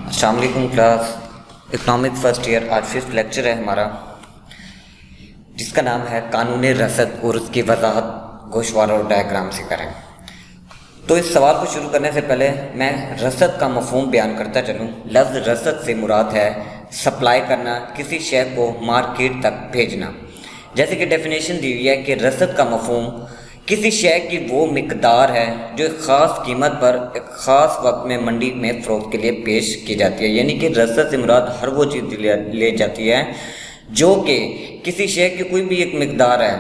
السلام علیکم class economic first year آج ففتھ لیکچر ہے ہمارا، جس کا نام ہے قانون رسد اور اس کی وضاحت گوشوارہ اور ڈائیگرام سے کریں۔ تو اس سوال کو شروع کرنے سے پہلے میں رسد کا مفہوم بیان کرتا چلوں۔ لفظ رسد سے مراد ہے سپلائی کرنا، کسی شے کو مارکیٹ تک بھیجنا۔ جیسے کہ ڈیفینیشن دی ہوئی ہے کہ رسد کا مفہوم کسی شے کی وہ مقدار ہے جو ایک خاص قیمت پر ایک خاص وقت میں منڈی میں فروخت کے لیے پیش کی جاتی ہے۔ یعنی کہ رسد سے مراد ہر وہ چیز لے جاتی ہے جو کہ کسی شے کی کوئی بھی ایک مقدار ہے،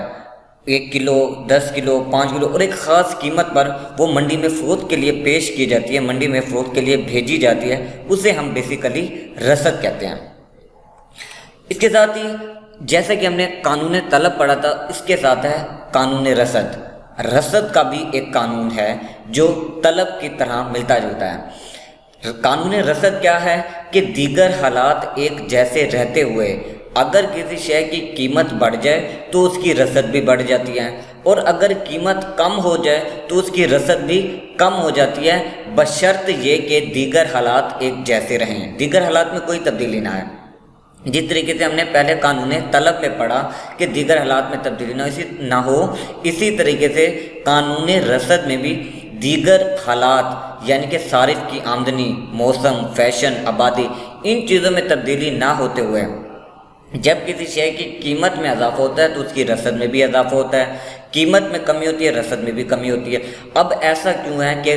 1 کلو، 10 کلو، 5 کلو، اور ایک خاص قیمت پر وہ منڈی میں فروخت کے لیے پیش کی جاتی ہے، منڈی میں فروخت کے لیے بھیجی جاتی ہے، اسے ہم بیسیکلی رسد کہتے ہیں۔ اس کے ساتھ ہی جیسے کہ ہم نے قانون طلب پڑھا تھا، اس کے ساتھ ہے قانون رسد۔ رسد کا بھی ایک قانون ہے جو طلب کی طرح ملتا جلتا ہے۔ قانون رسد کیا ہے کہ دیگر حالات ایک جیسے رہتے ہوئے اگر کسی شے کی قیمت بڑھ جائے تو اس کی رسد بھی بڑھ جاتی ہے، اور اگر قیمت کم ہو جائے تو اس کی رسد بھی کم ہو جاتی ہے، بشرط یہ کہ دیگر حالات ایک جیسے رہیں، دیگر حالات میں کوئی تبدیلی نہ ہے۔ جس طریقے سے ہم نے پہلے قانون طلب میں پڑھا کہ دیگر حالات میں تبدیلی نہ ہو، اسی طریقے سے قانون رسد میں بھی دیگر حالات یعنی کہ صارف کی آمدنی، موسم، فیشن، آبادی، ان چیزوں میں تبدیلی نہ ہوتے ہوئے جب کسی شے کی قیمت میں اضافہ ہوتا ہے تو اس کی رسد میں بھی اضافہ ہوتا ہے، قیمت میں کمی ہوتی ہے، رسد میں بھی کمی ہوتی ہے۔ اب ایسا کیوں ہے کہ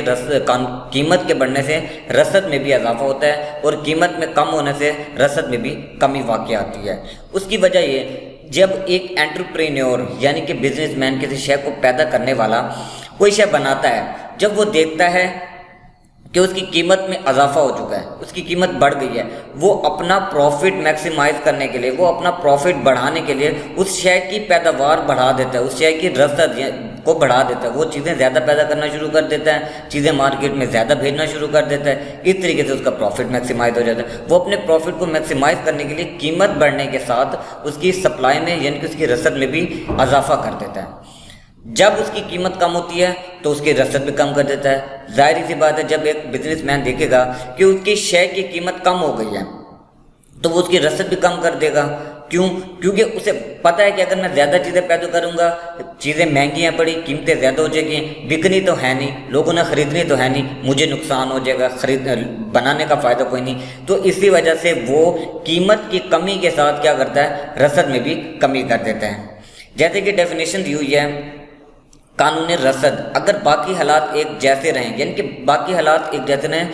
قیمت کے بڑھنے سے رسد میں بھی اضافہ ہوتا ہے اور قیمت میں کم ہونے سے رسد میں بھی کمی واقع آتی ہے؟ اس کی وجہ یہ، جب ایک انٹرپرینیور یعنی کہ بزنس مین کسی شے کو پیدا کرنے والا کوئی شے بناتا ہے، جب وہ دیکھتا ہے کہ اس کی قیمت میں اضافہ ہو چکا ہے، اس کی قیمت بڑھ گئی ہے، وہ اپنا پروفٹ میکسیمائز کرنے کے لیے، وہ اپنا پروفٹ بڑھانے کے لیے اس شے کی پیداوار بڑھا دیتا ہے، اس شے کی رسد کو بڑھا دیتا ہے، وہ چیزیں زیادہ پیدا کرنا شروع کر دیتا ہے، چیزیں مارکیٹ میں زیادہ بھیجنا شروع کر دیتا ہے، اس طریقے سے اس کا پروفٹ میکسیمائز ہو جاتا ہے۔ وہ اپنے پروفٹ کو میکسیمائز کرنے کے لیے قیمت بڑھنے کے ساتھ اس کی سپلائی میں یعنی کہ اس کی رسد میں بھی اضافہ کر دیتا ہے۔ جب اس کی قیمت کم ہوتی ہے تو اس کی رسد بھی کم کر دیتا ہے۔ ظاہری سی بات ہے، جب ایک بزنس مین دیکھے گا کہ اس کی شے کی قیمت کم ہو گئی ہے تو وہ اس کی رسد بھی کم کر دے گا۔ کیوں؟ کیونکہ اسے پتہ ہے کہ اگر میں زیادہ چیزیں پیدا کروں گا، چیزیں مہنگی ہیں پڑی، قیمتیں زیادہ ہو جائیں گی، بکنی تو ہے نہیں، لوگوں نے خریدنی تو ہے نہیں، مجھے نقصان ہو جائے گا، بنانے کا فائدہ کوئی نہیں، تو اسی وجہ سے وہ قیمت کی کمی کے ساتھ کیا کرتا ہے، رسد میں بھی کمی کر دیتا ہے۔ جیسے کہ ڈیفینیشن دی ہوئی ہے قانون رسد، اگر باقی حالات ایک جیسے رہیں، یعنی کہ باقی حالات ایک جیسے رہیں،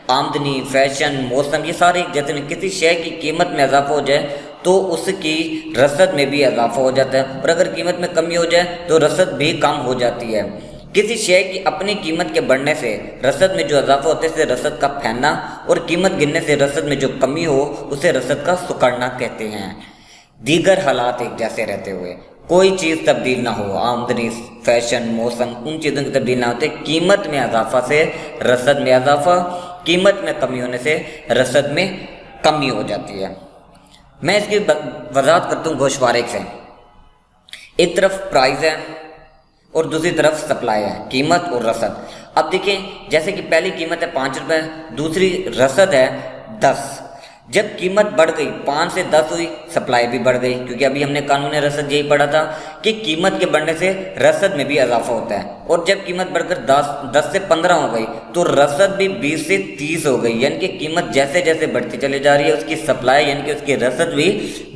آمدنی، فیشن، موسم، یہ سارے ایک جیسے رہیں، کسی شے کی قیمت میں اضافہ ہو جائے تو اس کی رسد میں بھی اضافہ ہو جاتا ہے، اور اگر قیمت میں کمی ہو جائے تو رسد بھی کم ہو جاتی ہے۔ کسی شے کی اپنی قیمت کے بڑھنے سے رسد میں جو اضافہ ہوتا ہے اسے رسد کا پھیلنا، اور قیمت گرنے سے رسد میں جو کمی ہو اسے رسد کا سکڑنا کہتے ہیں۔ دیگر حالات ایک جیسے رہتے ہوئے کوئی چیز تبدیل نہ ہو، آمدنی، فیشن، موسم، ان چیزوں کی تبدیل نہ ہوتے، قیمت میں اضافہ سے رسد میں اضافہ، قیمت میں کمی ہونے سے رسد میں کمی ہو جاتی ہے۔ میں اس کی وضاحت کرتا ہوں گوشوارے سے۔ ایک طرف پرائز ہے اور دوسری طرف سپلائی ہے، قیمت اور رسد۔ اب دیکھیں، جیسے کہ پہلی قیمت ہے 5 روپے، دوسری رسد ہے 10۔ جب قیمت بڑھ گئی، 5 سے 10 ہوئی، سپلائی بھی بڑھ گئی، کیونکہ ابھی ہم نے قانون رسد یہی پڑھا تھا کہ قیمت کے بڑھنے سے رسد میں بھی اضافہ ہوتا ہے، اور جب قیمت بڑھ کر 10 سے 15 ہو گئی تو رسد بھی 20 سے 30 ہو گئی، یعنی کہ قیمت جیسے جیسے بڑھتی چلی جا رہی ہے اس کی سپلائی یعنی کہ اس کی رسد بھی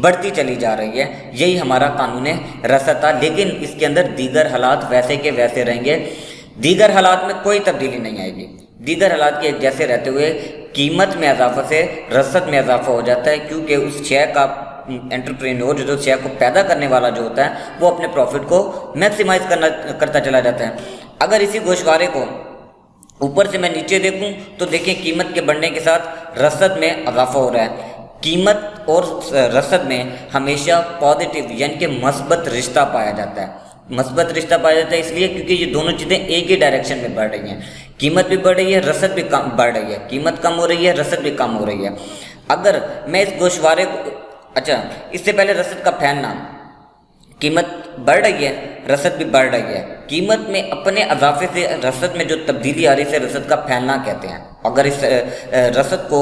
بڑھتی چلی جا رہی ہے۔ یہی ہمارا قانون رسد تھا، لیکن اس کے اندر دیگر حالات ویسے کے ویسے رہیں گے، دیگر حالات میں کوئی تبدیلی نہیں آئے گی۔ دیگر حالات کے ایک جیسے رہتے ہوئے قیمت میں اضافہ سے رسد میں اضافہ ہو جاتا ہے، کیونکہ اس شے کا انٹرپرینور جو شے کو پیدا کرنے والا جو ہوتا ہے وہ اپنے پروفٹ کو میکسیمائز کرتا چلا جاتا ہے۔ اگر اسی گوشوارے کو اوپر سے میں نیچے دیکھوں تو دیکھیں قیمت کے بڑھنے کے ساتھ رسد میں اضافہ ہو رہا ہے۔ قیمت اور رسد میں ہمیشہ پازیٹیو یعنی کہ مثبت رشتہ پایا جاتا ہے۔ مثبت رشتہ پایا جاتا ہے اس لیے کیونکہ یہ دونوں چیزیں ایک ہی ڈائریکشن میں بڑھ رہی ہیں، قیمت بھی بڑھ رہی ہے، رسد بھی کم بڑھ رہی ہے، قیمت کم ہو رہی ہے، رسد بھی کم ہو رہی ہے۔ اگر میں اس گوشوارے کو اس سے پہلے رسد کا پھیلنا، قیمت بڑھ رہی ہے، رسد بھی بڑھ رہی ہے، قیمت میں اپنے اضافے سے رسد میں جو تبدیلی آ رہی ہے اسے رسد کا پھیلنا کہتے ہیں۔ اگر اس رسد کو